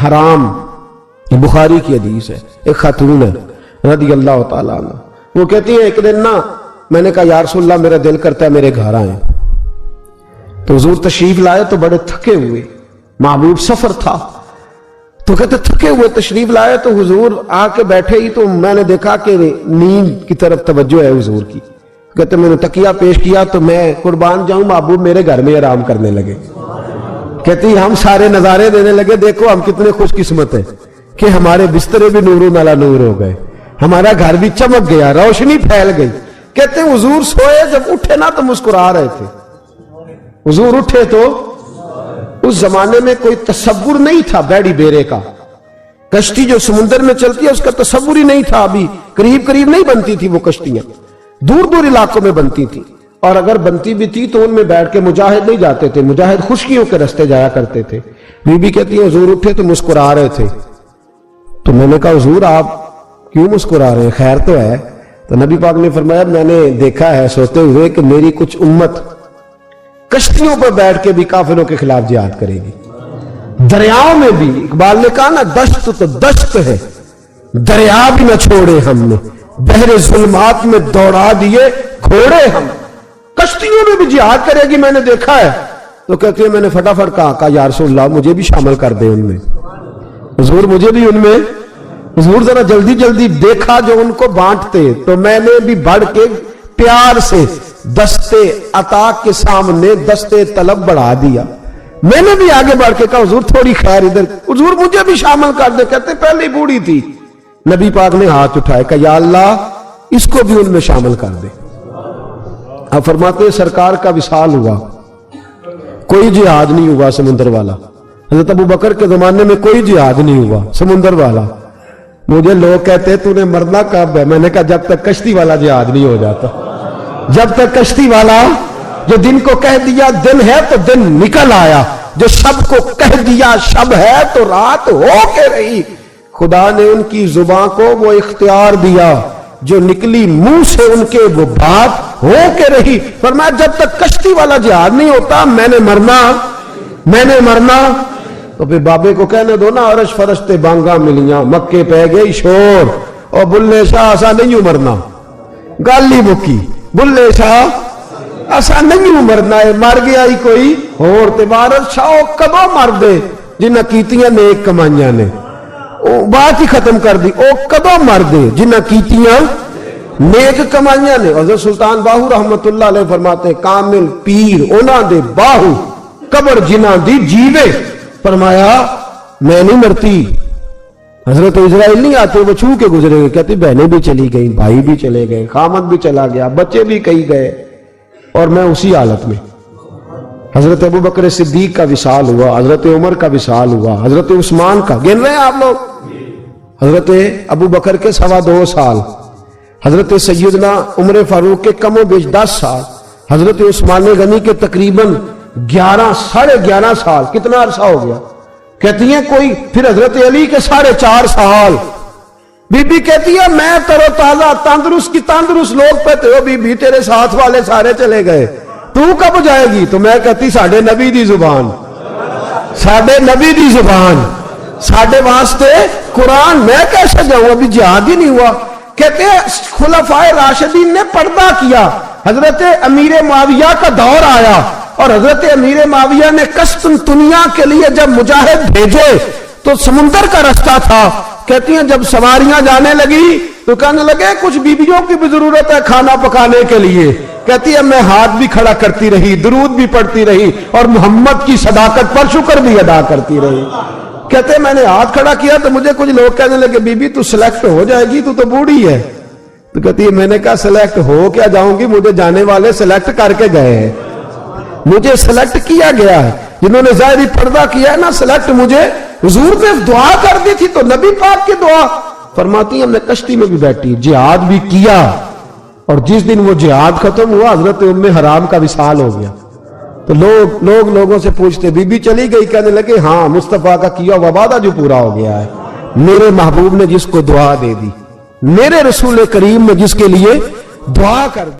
حرام، یہ بخاری کی حدیث ہے، ایک خاتون ہے رضی اللہ تعالیٰ عنہ، وہ کہتی ہیں ایک دن میں نے کہا یا رسول اللہ میرا دل کرتا ہے میرے گھر آئیں، تو حضور تشریف لائے تو بڑے تھکے ہوئے، محبوب سفر تھا، تو کہتے تھکے ہوئے تشریف لائے تو حضور آ کے بیٹھے ہی تو میں نے دیکھا کہ نیند کی طرف توجہ ہے حضور کی، کہتے میں نے تکیہ پیش کیا تو میں قربان جاؤں محبوب میرے گھر میں آرام کرنے لگے، کہتی ہم سارے نظارے دینے لگے، دیکھو ہم کتنے خوش قسمت ہیں کہ ہمارے بسترے بھی نور نالا نور ہو گئے، ہمارا گھر بھی چمک گیا، روشنی پھیل گئی۔ کہتے ہیں حضور سوئے جب اٹھے نا تو مسکرا رہے تھے، حضور اٹھے تو اس زمانے میں کوئی تصور نہیں تھا بیڑی بیرے کا، کشتی جو سمندر میں چلتی ہے اس کا تصور ہی نہیں تھا، ابھی قریب قریب نہیں بنتی تھی وہ کشتیاں، دور دور علاقوں میں بنتی تھی، اور اگر بنتی بھی تھی تو ان میں بیٹھ کے مجاہد نہیں جاتے تھے، مجاہد خشکیوں کے رستے جایا کرتے تھے۔ بی بی کہتی ہے حضور اٹھے تو مسکرا رہے تھے، تو میں نے کہا حضور آپ کیوں مسکرا رہے ہیں، خیر تو ہے؟ تو نبی پاک نے فرمایا میں نے دیکھا ہے سوتے ہوئے کہ میری کچھ امت کشتیوں پر بیٹھ کے بھی کافروں کے خلاف جہاد کرے گی، دریاؤں میں بھی، اقبال نے کہا نا دشت تو دشت ہے، دریا بھی نہ چھوڑے ہم نے، بحر ظلمات میں دوڑا دیے گھوڑے ہم، کشتیوں میں بھی جہاد کرے گی میں نے دیکھا ہے۔ تو کہتے ہیں میں نے فٹافٹ کہا یا رسول اللہ مجھے بھی شامل کر دیں ان میں، حضور مجھے بھی ان میں، حضور ذرا جلدی جلدی دیکھا جو ان کو بانٹتے، تو میں نے بھی بڑھ کے پیار سے دستے عطا کے سامنے دستے طلب بڑھا دیا، میں نے بھی آگے بڑھ کے کہا حضور تھوڑی خیر ادھر، حضور مجھے بھی شامل کر دے، کہتے پہلے ہی بوڑھی تھی، نبی پاک نے ہاتھ اٹھائے کہ یا اللہ اس کو بھی ان میں شامل کر دے۔ اب فرماتے ہیں سرکار کا وصال ہوا، کوئی جہاد نہیں ہوا سمندر والا، حضرت ابو بکر کے زمانے میں کوئی جہاد نہیں ہوا سمندر والا۔ مجھے لوگ کہتے تو نے مرنا کب ہے، میں نے کہا جب تک کشتی والا جہاد نہیں ہو جاتا، جب تک کشتی والا، جو دن کو کہہ دیا دن ہے تو دن نکل آیا، جو شب کو کہہ دیا شب ہے تو رات ہو کے رہی، خدا نے ان کی زبان کو وہ اختیار دیا، جو نکلی منہ سے ان کے وہ بات ہو کے رہی۔ فرمایا جب تک کشتی والا جہاد نہیں ہوتا میں نے مرنا، تو پھر بابے کو کہنے دو نا عرش فرشتے بانگا ملیاں، مکے پہ گئی شور، اور بلے شاہ ایسا نہیں مرنا، گالی مکی، بلے شاہ ایسا نہیں مرنا ہے، مر گیا ہی کوئی اور تبارت شاہ کدو مر دے جنہ کیتیاں نیک کمائیاں نے، بات ہی ختم کر دی، او کدو مر دے جنہ کیتیاں نیک کمائیاں نے۔ حضرت سلطان باہو رحمت اللہ علیہ فرماتے کامل پیر اونا دے باہو قبر جنہ دی جیوے، فرمایا میں نہیں مرتی، حضرت اسرائیل نہیں آتے وہ چھو کے گزرے گئے، کہتے بہنیں بھی چلی گئیں، بھائی بھی چلے گئے، خامد بھی چلا گیا، بچے بھی کئی گئے، اور میں اسی حالت میں۔ حضرت ابو بکر صدیق کا وصال ہوا، حضرت عمر کا وصال ہوا، حضرت عثمان کا، گن رہے ہیں آپ لوگ، حضرت ابو بکر کے 2.25 سال، حضرت سیدنا عمر فاروق کے کم و بیش 10 سال، حضرت عثمان غنی کے تقریباً 11.5 سال، کتنا عرصہ ہو گیا؟ کہتی ہیں کوئی، پھر حضرت علی کے 4.5 سال، بی بی کہتی ہے میں تر و تازہ تندرست کی تندرست لوگ پہتے ہو، بی بی تیرے ساتھ والے سارے چلے گئے، تو کب جائے گی؟ تو میں کہتی ساڑھے نبی دی زبان، ساڑھے نبی دی زبان، ساڑھے واسطے قرآن، میں کیسے جاؤں، ابھی جہاد ہی نہیں ہوا۔ کہتے ہیں خلفائے راشدین نے پردہ کیا، حضرت امیر معاویہ کا دور آیا، اور حضرت امیر معاویہ نے قسطنطنیہ کے لیے جب مجاہد بھیجے تو سمندر کا رستہ تھا، کہتی ہیں جب سواریاں جانے لگی تو کہنے لگے کچھ بیویوں کی بھی ضرورت ہے کھانا پکانے کے لیے، کہتی ہے میں ہاتھ بھی کھڑا کرتی رہی، درود بھی پڑھتی رہی، اور محمد کی صداقت پر شکر بھی ادا کرتی رہی۔ کہتے ہیں میں نے ہاتھ کھڑا کیا تو مجھے کچھ لوگ کہنے لگے بی بی تو سلیکٹ ہو جائے گی، تو بوڑھی ہے، تو کہتی ہے میں نے کہا سلیکٹ ہو کیا جاؤں گی، مجھے جانے والے سلیکٹ کر کے گئے ہیں، مجھے سلیکٹ کیا گیا ہے، جنہوں نے ظاہری پردہ کیا ہے نا سلیکٹ، مجھے حضور نے دعا کر دی تھی تو نبی پاک کی دعا، فرماتی ہم نے کشتی میں بھی بیٹھی، جہاد بھی کیا، اور جس دن وہ جہاد ختم ہوا حضرت ام حرام کا وصال ہو گیا، تو لوگوں سے پوچھتے بی بی چلی گئی، کہنے لگے ہاں مصطفیٰ کا کیا ہوا وعدہ جو پورا ہو گیا ہے، میرے محبوب نے جس کو دعا دے دی، میرے رسول کریم نے جس کے لیے دعا کر دی۔